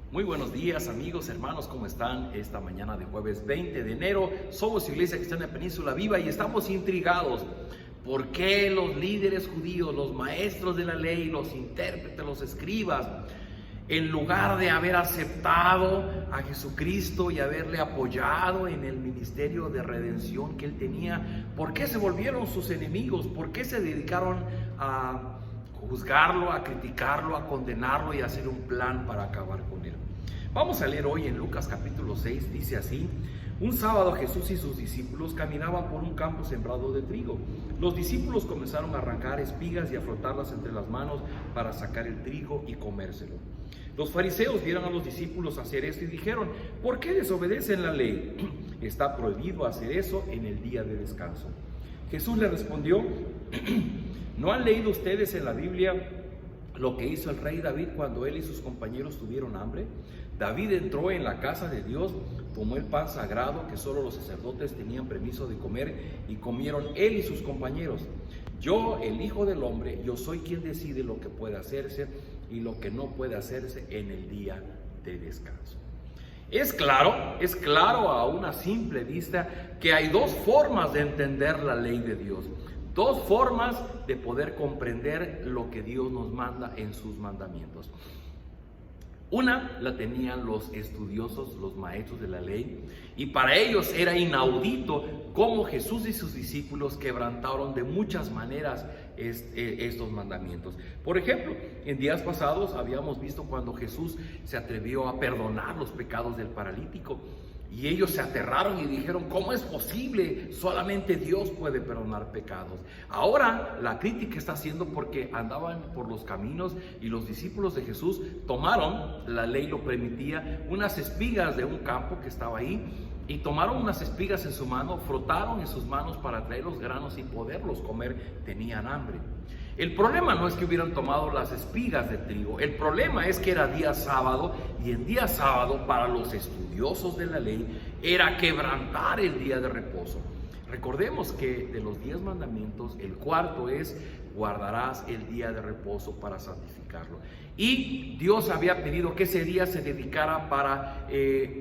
Muy buenos días amigos, hermanos, ¿cómo están? Esta mañana de jueves 20 de enero somos Iglesia Cristiana Península Viva y estamos intrigados. ¿Por qué los líderes judíos, los maestros de la ley, los intérpretes, los escribas, en lugar de haber aceptado a Jesucristo y haberle apoyado en el ministerio de redención que él tenía, por qué se volvieron sus enemigos? ¿Por qué se dedicaron a juzgarlo, a criticarlo, a condenarlo y a hacer un plan para acabar con él? Vamos a leer hoy en Lucas capítulo 6, dice así: un sábado Jesús y sus discípulos caminaban por un campo sembrado de trigo. Los discípulos comenzaron a arrancar espigas y a frotarlas entre las manos para sacar el trigo y comérselo. Los fariseos vieron a los discípulos hacer esto y dijeron: ¿por qué desobedecen la ley? Está prohibido hacer eso en el día de descanso. Jesús le respondió: ¿no han leído ustedes en la Biblia lo que hizo el rey David cuando él y sus compañeros tuvieron hambre? David entró en la casa de Dios, tomó el pan sagrado que solo los sacerdotes tenían permiso de comer y comieron él y sus compañeros. Yo, el Hijo del Hombre, yo soy quien decide lo que puede hacerse y lo que no puede hacerse en el día de descanso. Es claro a una simple vista que hay dos formas de entender la ley de Dios. Dos formas de poder comprender lo que Dios nos manda en sus mandamientos. Una la tenían los estudiosos, los maestros de la ley, y para ellos era inaudito cómo Jesús y sus discípulos quebrantaron de muchas maneras estos mandamientos. Por ejemplo, en días pasados habíamos visto cuando Jesús se atrevió a perdonar los pecados del paralítico. Y ellos se aterraron y dijeron: ¿cómo es posible? Solamente Dios puede perdonar pecados. Ahora la crítica está haciendo porque andaban por los caminos y los discípulos de Jesús tomaron, la ley lo permitía, unas espigas de un campo que estaba ahí, y tomaron unas espigas en su mano, frotaron en sus manos para traer los granos y poderlos comer. Tenían hambre. El problema no es que hubieran tomado las espigas de trigo, el problema es que era día sábado, y en día sábado para los estudiosos de la ley era quebrantar el día de reposo. Recordemos que de los 10 mandamientos, el cuarto es: guardarás el día de reposo para santificarlo. Y Dios había pedido que ese día se dedicara para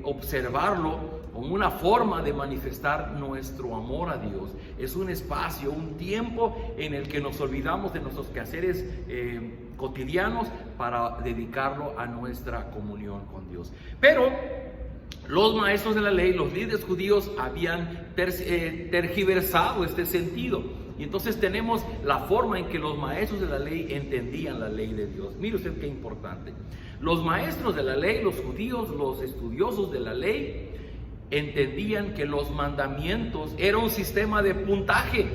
observarlo como una forma de manifestar nuestro amor a Dios. Es un espacio, un tiempo en el que nos olvidamos de nuestros quehaceres cotidianos para dedicarlo a nuestra comunión con Dios. Pero los maestros de la ley, los líderes judíos, habían tergiversado este sentido. Y entonces tenemos la forma en que los maestros de la ley entendían la ley de Dios. Mire usted qué importante. Los maestros de la ley, los judíos, los estudiosos de la ley, entendían que los mandamientos era un sistema de puntaje,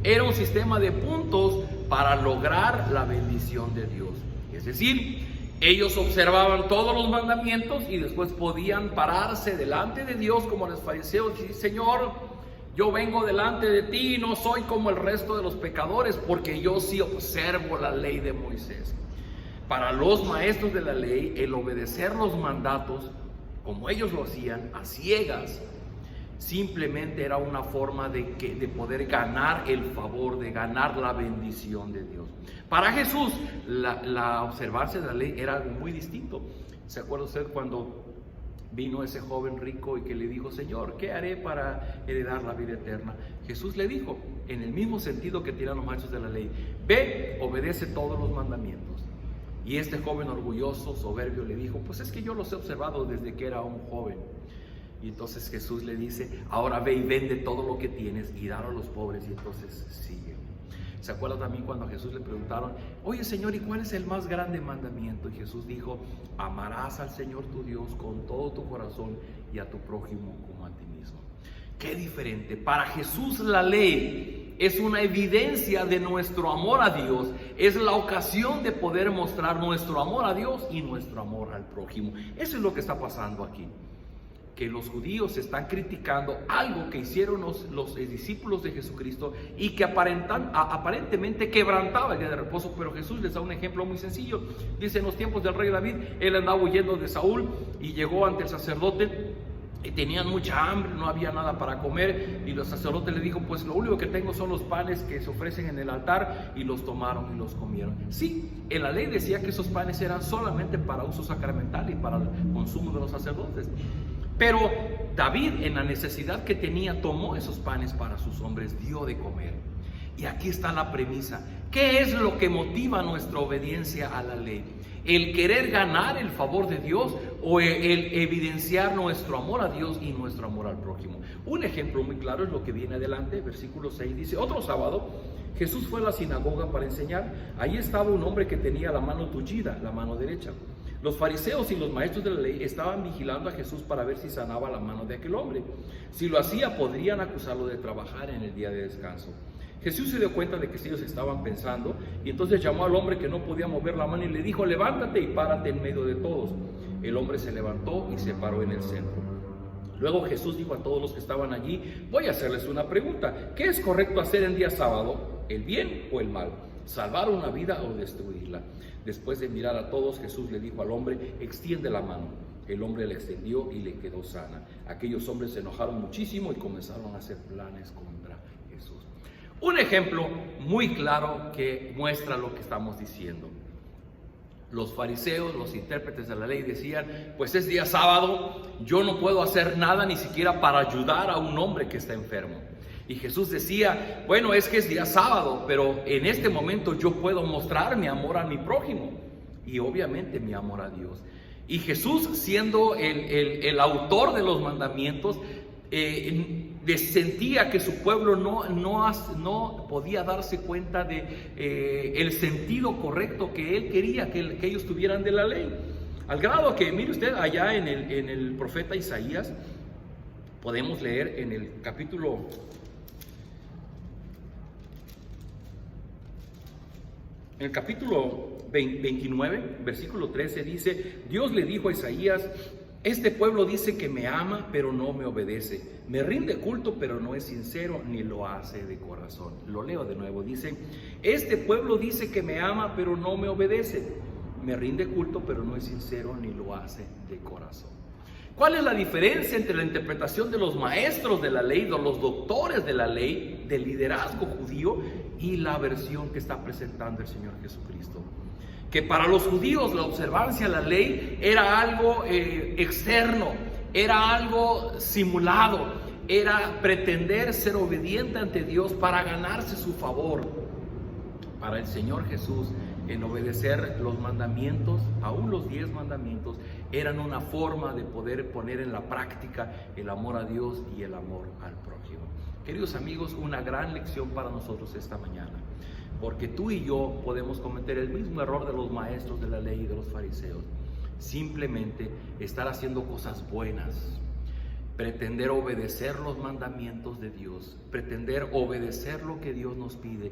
era un sistema de puntos para lograr la bendición de Dios. Es decir, ellos observaban todos los mandamientos y después podían pararse delante de Dios como los fariseos y decir: Señor, yo vengo delante de ti y no soy como el resto de los pecadores, porque yo sí observo la ley de Moisés. Para los maestros de la ley, el obedecer los mandatos, como ellos lo hacían, a ciegas, simplemente era una forma de poder ganar el favor, de ganar la bendición de Dios. Para Jesús, la observancia de la ley era algo muy distinto. ¿Se acuerda usted cuando vino ese joven rico y que le dijo: Señor, ¿qué haré para heredar la vida eterna? Jesús le dijo, en el mismo sentido que tiran los maestros de la ley: ve, obedece todos los mandamientos. Y este joven orgulloso, soberbio, le dijo: pues es que yo los he observado desde que era un joven. Y entonces Jesús le dice: ahora ve y vende todo lo que tienes y dalo a los pobres, y entonces sigue. ¿Se acuerda también cuando a Jesús le preguntaron: oye Señor, ¿y cuál es el más grande mandamiento? Y Jesús dijo: amarás al Señor tu Dios con todo tu corazón y a tu prójimo como a ti mismo. Qué diferente. Para Jesús la ley es una evidencia de nuestro amor a Dios, es la ocasión de poder mostrar nuestro amor a Dios y nuestro amor al prójimo. Eso es lo que está pasando aquí, que los judíos están criticando algo que hicieron los discípulos de Jesucristo y que aparentemente quebrantaba el día de reposo. Pero Jesús les da un ejemplo muy sencillo. Dice: en los tiempos del rey David, él andaba huyendo de Saúl y llegó ante el sacerdote y tenían mucha hambre, no había nada para comer, y los sacerdotes le dijo, pues lo único que tengo son los panes que se ofrecen en el altar, y los tomaron y los comieron. Sí, en la ley decía que esos panes eran solamente para uso sacramental y para el consumo de los sacerdotes, pero David, en la necesidad que tenía, tomó esos panes para sus hombres, dio de comer. Y aquí está la premisa. ¿Qué es lo que motiva nuestra obediencia a la ley? ¿El querer ganar el favor de Dios o el evidenciar nuestro amor a Dios y nuestro amor al prójimo? Un ejemplo muy claro es lo que viene adelante, versículo 6 dice: otro sábado Jesús fue a la sinagoga para enseñar. Allí estaba un hombre que tenía la mano tullida, la mano derecha. Los fariseos y los maestros de la ley estaban vigilando a Jesús para ver si sanaba la mano de aquel hombre. Si lo hacía, podrían acusarlo de trabajar en el día de descanso. Jesús se dio cuenta de que ellos estaban pensando, y entonces llamó al hombre que no podía mover la mano y le dijo: levántate y párate en medio de todos. El hombre se levantó y se paró en el centro. Luego Jesús dijo a todos los que estaban allí: voy a hacerles una pregunta. ¿Qué es correcto hacer en día sábado? ¿El bien o el mal? ¿Salvar una vida o destruirla? Después de mirar a todos, Jesús le dijo al hombre: extiende la mano. El hombre la extendió y le quedó sana. Aquellos hombres se enojaron muchísimo y comenzaron a hacer planes contra Jesús. Un ejemplo muy claro que muestra lo que estamos diciendo. Los fariseos, los intérpretes de la ley decían: pues es día sábado, yo no puedo hacer nada ni siquiera para ayudar a un hombre que está enfermo. Y Jesús decía: bueno, es que es día sábado, pero en este momento yo puedo mostrar mi amor a mi prójimo y obviamente mi amor a Dios. Y Jesús, siendo el autor de los mandamientos, sentía que su pueblo no podía darse cuenta de el sentido correcto que él quería que ellos tuvieran de la ley. Al grado que, mire usted, allá en el profeta Isaías, podemos leer en el capítulo 29, versículo 13, dice: Dios le dijo a Isaías: este pueblo dice que me ama, pero no me obedece. Me rinde culto, pero no es sincero, ni lo hace de corazón. Lo leo de nuevo. Dice: este pueblo dice que me ama, pero no me obedece. Me rinde culto, pero no es sincero, ni lo hace de corazón. ¿Cuál es la diferencia entre la interpretación de los maestros de la ley, de los doctores de la ley, del liderazgo judío, y la versión que está presentando el Señor Jesucristo? Que para los judíos la observancia de la ley era algo externo, era algo simulado, era pretender ser obediente ante Dios para ganarse su favor. Para el Señor Jesús, en obedecer los mandamientos, aún los 10 mandamientos, eran una forma de poder poner en la práctica el amor a Dios y el amor al prójimo. Queridos amigos, una gran lección para nosotros esta mañana. Porque tú y yo podemos cometer el mismo error de los maestros de la ley y de los fariseos. Simplemente estar haciendo cosas buenas, pretender obedecer los mandamientos de Dios, pretender obedecer lo que Dios nos pide,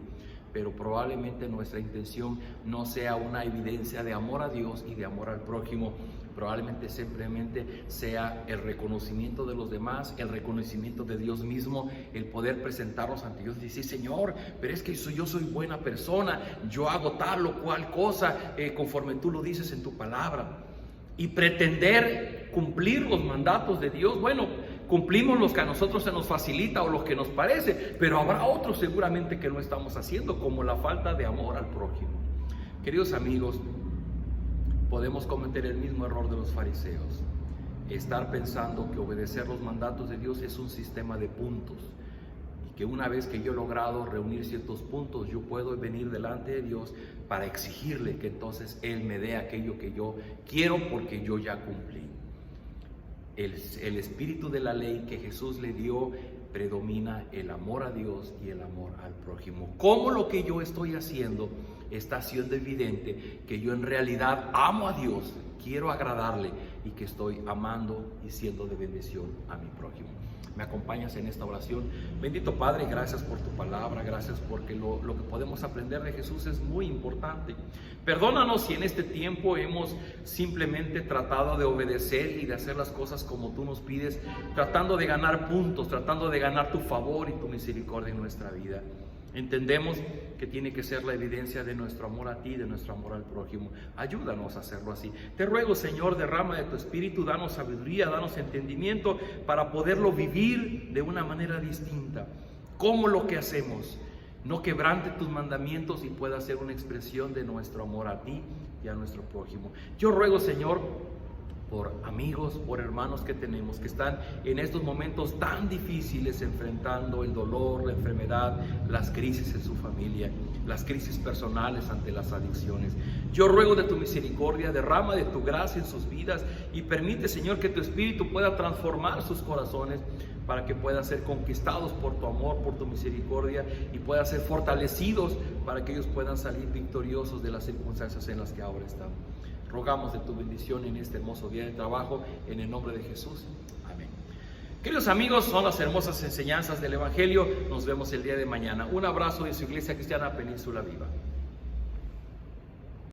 pero probablemente nuestra intención no sea una evidencia de amor a Dios y de amor al prójimo. Probablemente simplemente sea el reconocimiento de los demás, el reconocimiento de Dios mismo, el poder presentarnos ante Dios y decir: Señor, pero es que yo soy buena persona, yo hago tal o cual cosa conforme tú lo dices en tu palabra. Y pretender cumplir los mandatos de Dios. Bueno, cumplimos los que a nosotros se nos facilita o los que nos parece, pero habrá otros seguramente que no estamos haciendo, como la falta de amor al prójimo. Queridos amigos, podemos cometer el mismo error de los fariseos, estar pensando que obedecer los mandatos de Dios es un sistema de puntos, y que una vez que yo he logrado reunir ciertos puntos, yo puedo venir delante de Dios para exigirle que entonces Él me dé aquello que yo quiero porque yo ya cumplí. El espíritu de la ley que Jesús le dio predomina el amor a Dios y el amor al prójimo. ¿Cómo lo que yo estoy haciendo está siendo evidente que yo en realidad amo a Dios, quiero agradarle y que estoy amando y siendo de bendición a mi prójimo? ¿Me acompañas en esta oración? Bendito Padre, gracias por tu palabra, gracias porque lo que podemos aprender de Jesús es muy importante. Perdónanos si en este tiempo hemos simplemente tratado de obedecer y de hacer las cosas como tú nos pides, tratando de ganar puntos, tratando de ganar tu favor y tu misericordia en nuestra vida. Entendemos que tiene que ser la evidencia de nuestro amor a ti, de nuestro amor al prójimo. Ayúdanos a hacerlo así. Te ruego, Señor, derrama de tu Espíritu, danos sabiduría, danos entendimiento para poderlo vivir de una manera distinta. Como lo que hacemos no quebrante tus mandamientos y pueda ser una expresión de nuestro amor a ti y a nuestro prójimo. Yo ruego, Señor, por amigos, por hermanos que tenemos, que están en estos momentos tan difíciles enfrentando el dolor, la enfermedad, las crisis en su familia, las crisis personales ante las adicciones. Yo ruego de tu misericordia, derrama de tu gracia en sus vidas y permite, Señor, que tu Espíritu pueda transformar sus corazones para que puedan ser conquistados por tu amor, por tu misericordia y puedan ser fortalecidos para que ellos puedan salir victoriosos de las circunstancias en las que ahora están. Rogamos de tu bendición en este hermoso día de trabajo, en el nombre de Jesús. Amén. Queridos amigos, son las hermosas enseñanzas del Evangelio. Nos vemos el día de mañana. Un abrazo de su Iglesia Cristiana Península Viva.